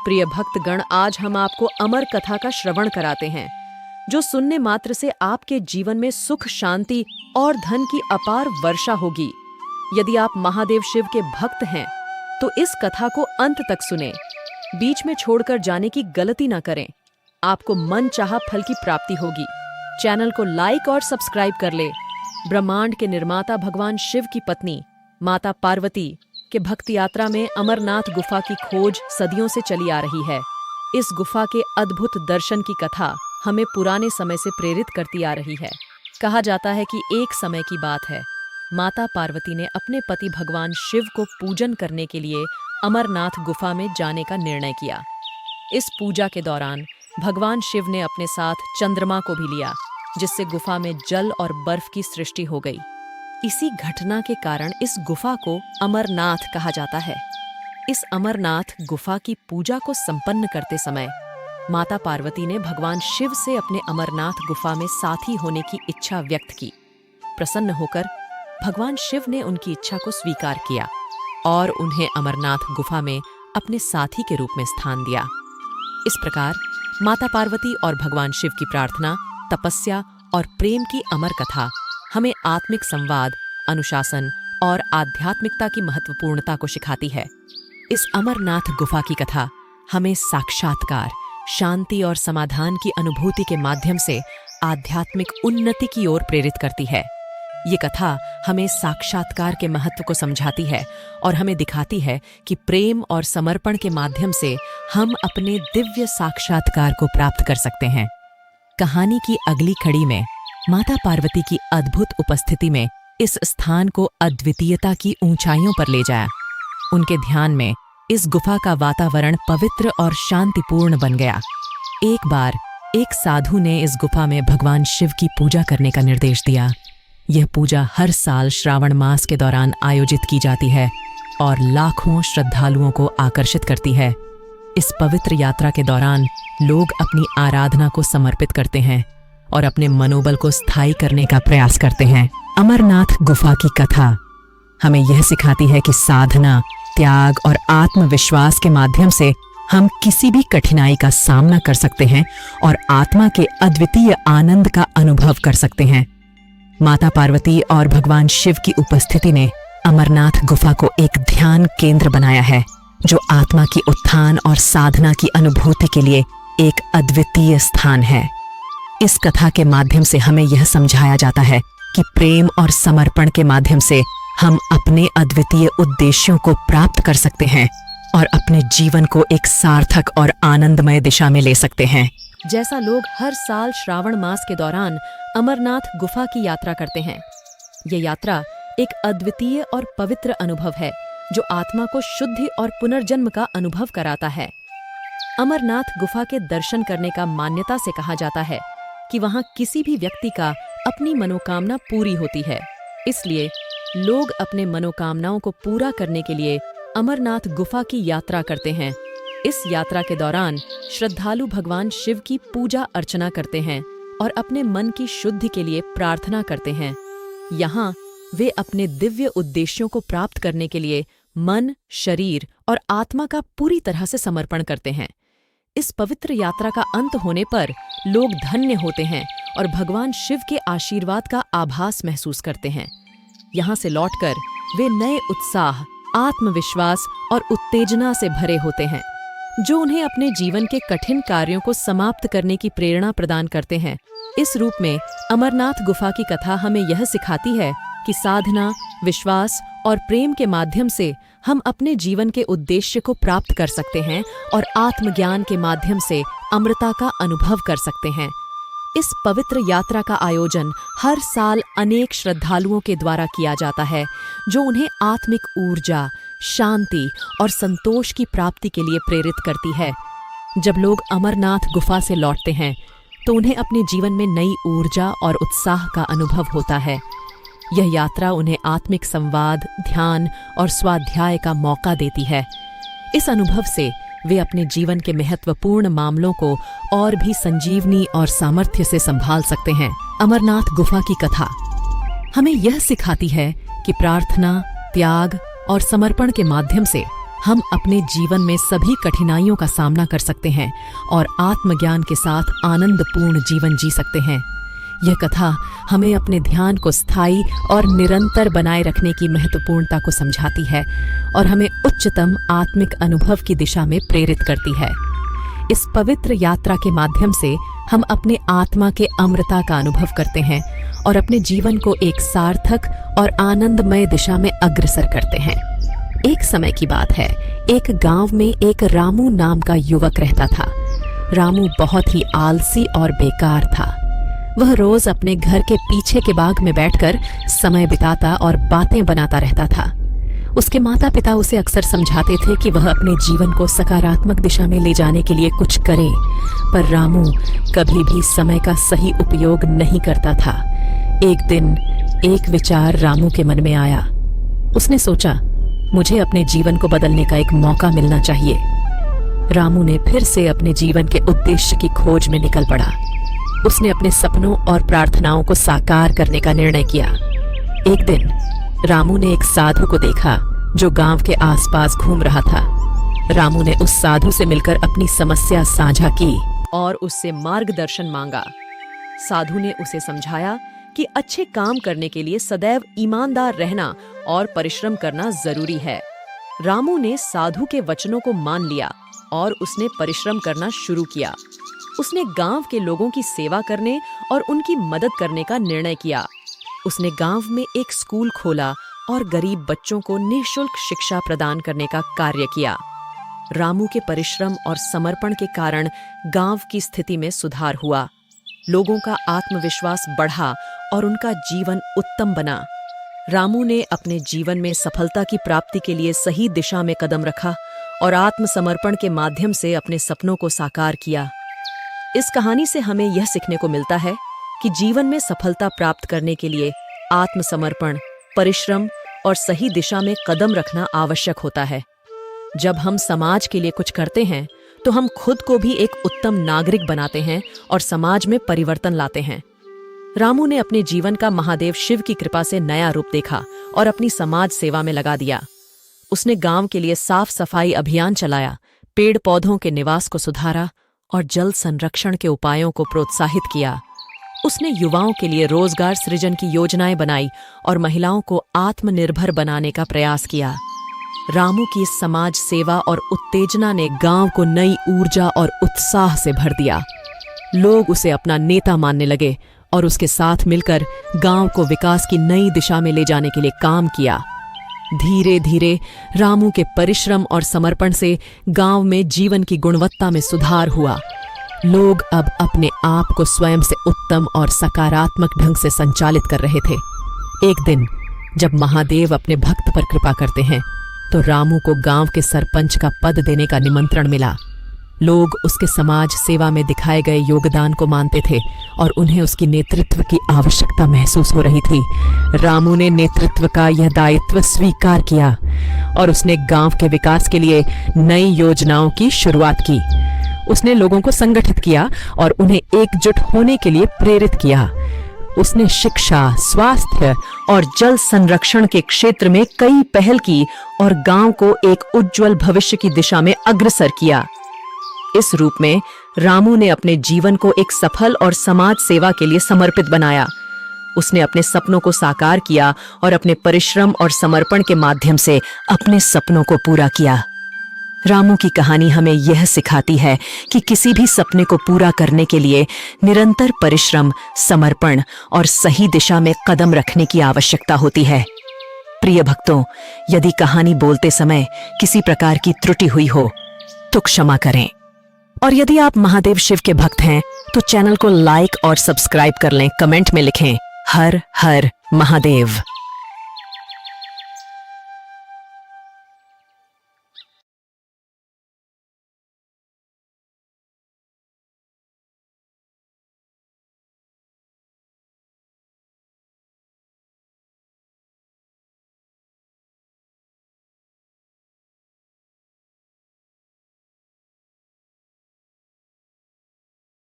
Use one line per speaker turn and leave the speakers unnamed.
प्रिय भक्तगण, आज हम आपको अमर कथा का श्रवण कराते हैं, जो सुनने मात्र से आपके जीवन में सुख, शांति और धन की अपार वर्षा होगी। यदि आप महादेव शिव के भक्त हैं, तो इस कथा को अंत तक सुनें। बीच में छोड़कर जाने की गलती ना करें। आपको मन चाहा फल की प्राप्ति होगी। चैनल को लाइक और सब्सक्राइब कर ले। ब्रह्मांड के निर्माता भगवान शिव की पत्नी माता पार्वती के भक्त यात्रा में अमरनाथ गुफा की खोज सदियों से चली आ रही है। इस गुफा के अद्भुत दर्शन की कथा हमें पुराने समय से प्रेरित करती आ रही है। कहा जाता है कि एक समय की बात है, माता पार्वती ने अपने पति भगवान शिव को पूजन करने के लिए अमरनाथ गुफा में जाने का निर्णय किया। इस पूजा के दौरान भगवान शिव ने अपने साथ चंद्रमा को भी लिया, जिससे गुफा में जल और बर्फ की सृष्टि हो गई। इसी घटना के कारण इस गुफा को अमरनाथ कहा जाता है। इस अमरनाथ गुफा की पूजा को संपन्न करते समय माता पार्वती ने भगवान शिव से अपने अमरनाथ गुफा में साथी होने की इच्छा व्यक्त की। प्रसन्न होकर भगवान शिव ने उनकी इच्छा को स्वीकार किया और उन्हें अमरनाथ गुफा में अपने साथी के रूप में स्थान दिया। इस प्रकार माता पार्वती और भगवान शिव की प्रार्थना, तपस्या और प्रेम की अमर कथा हमें आत्मिक संवाद, अनुशासन और आध्यात्मिकता की महत्वपूर्णता को सिखाती है। इस अमरनाथ गुफा की कथा हमें साक्षात्कार, शांति और समाधान की अनुभूति के माध्यम से आध्यात्मिक उन्नति की ओर प्रेरित करती है। ये कथा हमें साक्षात्कार के महत्व को समझाती है और हमें दिखाती है कि प्रेम और समर्पण के माध्यम से हम अपने दिव्य साक्षात्कार को प्राप्त कर सकते हैं। कहानी की अगली कड़ी में माता पार्वती की अद्भुत उपस्थिति में इस स्थान को अद्वितीयता की ऊंचाइयों पर ले जाया। उनके ध्यान में इस गुफा का वातावरण पवित्र और शांतिपूर्ण बन गया। एक बार एक साधु ने इस गुफा में भगवान शिव की पूजा करने का निर्देश दिया। यह पूजा हर साल श्रावण मास के दौरान आयोजित की जाती है और लाखों श्रद्धालुओं को आकर्षित करती है। इस पवित्र यात्रा के दौरान लोग अपनी आराधना को समर्पित करते हैं और अपने मनोबल को स्थायी करने का प्रयास करते हैं। अमरनाथ गुफा की कथा हमें यह सिखाती है कि साधना, त्याग और आत्मविश्वास के माध्यम से हम किसी भी कठिनाई का सामना कर सकते हैं और आत्मा के अद्वितीय आनंद का अनुभव कर सकते हैं। माता पार्वती और भगवान शिव की उपस्थिति ने अमरनाथ गुफा को एक ध्यान केंद्र बनाया है, जो आत्मा की उत्थान और साधना की अनुभूति के लिए एक अद्वितीय स्थान है। इस कथा के माध्यम से हमें यह समझाया जाता है कि प्रेम और समर्पण के माध्यम से हम अपने अद्वितीय उद्देश्यों को प्राप्त कर सकते हैं और अपने जीवन को एक सार्थक और आनंदमय दिशा में ले सकते हैं। जैसा लोग हर साल श्रावण मास के दौरान अमरनाथ गुफा की यात्रा करते हैं, यह यात्रा एक अद्वितीय और पवित्र अनुभव है, जो आत्मा को शुद्धि और पुनर्जन्म का अनुभव कराता है। अमरनाथ गुफा के दर्शन करने का मान्यता से कहा जाता है कि वहां किसी भी व्यक्ति का अपनी मनोकामना पूरी होती है। इसलिए लोग अपने मनोकामनाओं को पूरा करने के लिए अमरनाथ गुफा की यात्रा करते हैं। इस यात्रा के दौरान श्रद्धालु भगवान शिव की पूजा अर्चना करते हैं और अपने मन की शुद्धि के लिए प्रार्थना करते हैं। यहाँ वे अपने दिव्य उद्देश्यों को प्राप्त करने के लिए मन, शरीर और आत्मा का पूरी तरह से समर्पण करते हैं। इस पवित्र यात्रा का अंत होने पर लोग धन्य होते हैं और भगवान शिव के आशीर्वाद का आभास महसूस करते हैं। यहाँ से लौटकर वे नए उत्साह, आत्मविश्वास और उत्तेजना से भरे होते हैं, जो उन्हें अपने जीवन के कठिन कार्यों को समाप्त करने की प्रेरणा प्रदान करते हैं। इस रूप में अमरनाथ गुफा की कथा हमें यह सिखाती है कि साधना, विश्वास और प्रेम के माध्यम से हम अपने जीवन के उद्देश्य को प्राप्त कर सकते हैं और आत्मज्ञान के माध्यम से अमृता का अनुभव कर सकते हैं। इस पवित्र यात्रा का आयोजन हर साल अनेक श्रद्धालुओं के द्वारा किया जाता है, जो उन्हें आत्मिक ऊर्जा, शांति और संतोष की प्राप्ति के लिए प्रेरित करती है। जब लोग अमरनाथ गुफा से लौटते हैं, तो उन्हें अपने जीवन में नई ऊर्जा और उत्साह का अनुभव होता है। यह यात्रा उन्हें आत्मिक संवाद, ध्यान और स्वाध्याय का मौका देती है। इस अनुभव से वे अपने जीवन के महत्वपूर्ण मामलों को और भी संजीवनी और सामर्थ्य से संभाल सकते हैं। अमरनाथ गुफा की कथा हमें यह सिखाती है कि प्रार्थना, त्याग और समर्पण के माध्यम से हम अपने जीवन में सभी कठिनाइयों का सामना कर सकते हैं और आत्मज्ञान के साथ आनंदपूर्ण जीवन जी सकते हैं। यह कथा हमें अपने ध्यान को स्थायी और निरंतर बनाए रखने की महत्वपूर्णता को समझाती है और हमें उच्चतम आत्मिक अनुभव की दिशा में प्रेरित करती है। इस पवित्र यात्रा के माध्यम से हम अपने आत्मा के अमृता का अनुभव करते हैं और अपने जीवन को एक सार्थक और आनंदमय दिशा में अग्रसर करते हैं। एक समय की बात है, एक गांव में एक रामू नाम का युवक रहता था। रामू बहुत ही आलसी और बेकार था। वह रोज अपने घर के पीछे के बाग में बैठकर समय बिताता और बातें बनाता रहता था। उसके माता पिता उसे अक्सर समझाते थे कि वह अपने जीवन को सकारात्मक दिशा में ले जाने के लिए कुछ करे, पर रामू कभी भी समय का सही उपयोग नहीं करता था। एक दिन एक विचार रामू के मन में आया। उसने सोचा, मुझे अपने जीवन को बदलने का एक मौका मिलना चाहिए। रामू ने फिर से अपने जीवन के उद्देश्य की खोज में निकल पड़ा। उसने अपने सपनों और प्रार्थनाओं को साकार करने का निर्णय किया। एक दिन रामू ने एक साधु को देखा जो गांव के आसपास घूम रहा था। रामू ने उस साधु से मिलकर अपनी समस्या साझा की और उससे मार्गदर्शन मांगा। साधु ने उसे समझाया कि अच्छे काम करने के लिए सदैव ईमानदार रहना और परिश्रम करना जरूरी है। रामू ने साधु के वचनों को मान लिया और उसने परिश्रम करना शुरू किया। उसने गांव के लोगों की सेवा करने और उनकी मदद करने का निर्णय किया। उसने गांव में एक स्कूल खोला और गरीब बच्चों को निःशुल्क शिक्षा प्रदान करने का कार्य किया। रामू के परिश्रम और समर्पण के कारण गांव की स्थिति में सुधार हुआ। लोगों का आत्मविश्वास बढ़ा और उनका जीवन उत्तम बना। रामू ने अपने जीवन में सफलता की प्राप्ति के लिए सही दिशा में कदम रखा और आत्मसमर्पण के माध्यम से अपने सपनों को साकार किया। इस कहानी से हमें यह सीखने को मिलता है कि जीवन में सफलता प्राप्त करने के लिए आत्मसमर्पण, परिश्रम और सही दिशा में कदम रखना आवश्यक होता है। जब हम समाज के लिए कुछ करते हैं तो हम खुद को भी एक उत्तम नागरिक बनाते हैं और समाज में परिवर्तन लाते हैं। रामू ने अपने जीवन का महादेव शिव की कृपा से नया रूप देखा और अपनी समाज सेवा में लगा दिया। उसने गांव के लिए साफ सफाई अभियान चलाया, पेड़ पौधों के निवास को सुधारा और जल संरक्षण के उपायों को प्रोत्साहित किया। उसने युवाओं के लिए रोजगार सृजन की योजनाएं बनाई और महिलाओं को आत्मनिर्भर बनाने का प्रयास किया। रामू की इस समाज सेवा और उत्तेजना ने गांव को नई ऊर्जा और उत्साह से भर दिया। लोग उसे अपना नेता मानने लगे और उसके साथ मिलकर गांव को विकास की नई दिशा में ले जाने के लिए काम किया। धीरे धीरे रामू के परिश्रम और समर्पण से गांव में जीवन की गुणवत्ता में सुधार हुआ। लोग अब अपने आप को स्वयं से उत्तम और सकारात्मक ढंग से संचालित कर रहे थे। एक दिन जब महादेव अपने भक्त पर कृपा करते हैं तो रामू को गांव के सरपंच का पद देने का निमंत्रण मिला। लोग उसके समाज सेवा में दिखाए गए योगदान को मानते थे और उन्हें उसकी नेतृत्व की आवश्यकता महसूस हो रही थी। रामू ने नेतृत्व का यह दायित्व स्वीकार किया और उसने गांव के विकास के लिए नई योजनाओं की शुरुआत की। उसने लोगों को संगठित किया और उन्हें एकजुट होने के लिए प्रेरित किया। उसने शिक्षा, स्वास्थ्य और जल संरक्षण के क्षेत्र में कई पहल की और गांव को एक उज्जवल भविष्य की दिशा में अग्रसर किया। इस रूप में रामू ने अपने जीवन को एक सफल और समाज सेवा के लिए समर्पित बनाया। उसने अपने सपनों को साकार किया और अपने परिश्रम और समर्पण के माध्यम से अपने सपनों को पूरा किया। रामू की कहानी हमें यह सिखाती है कि किसी भी सपने को पूरा करने के लिए निरंतर परिश्रम, समर्पण और सही दिशा में कदम रखने की आवश्यकता होती है। प्रिय भक्तों, यदि कहानी बोलते समय किसी प्रकार की त्रुटि हुई हो तो क्षमा करें। और यदि आप महादेव शिव के भक्त हैं तो चैनल को लाइक और सब्सक्राइब कर लें। कमेंट में लिखें हर हर महादेव।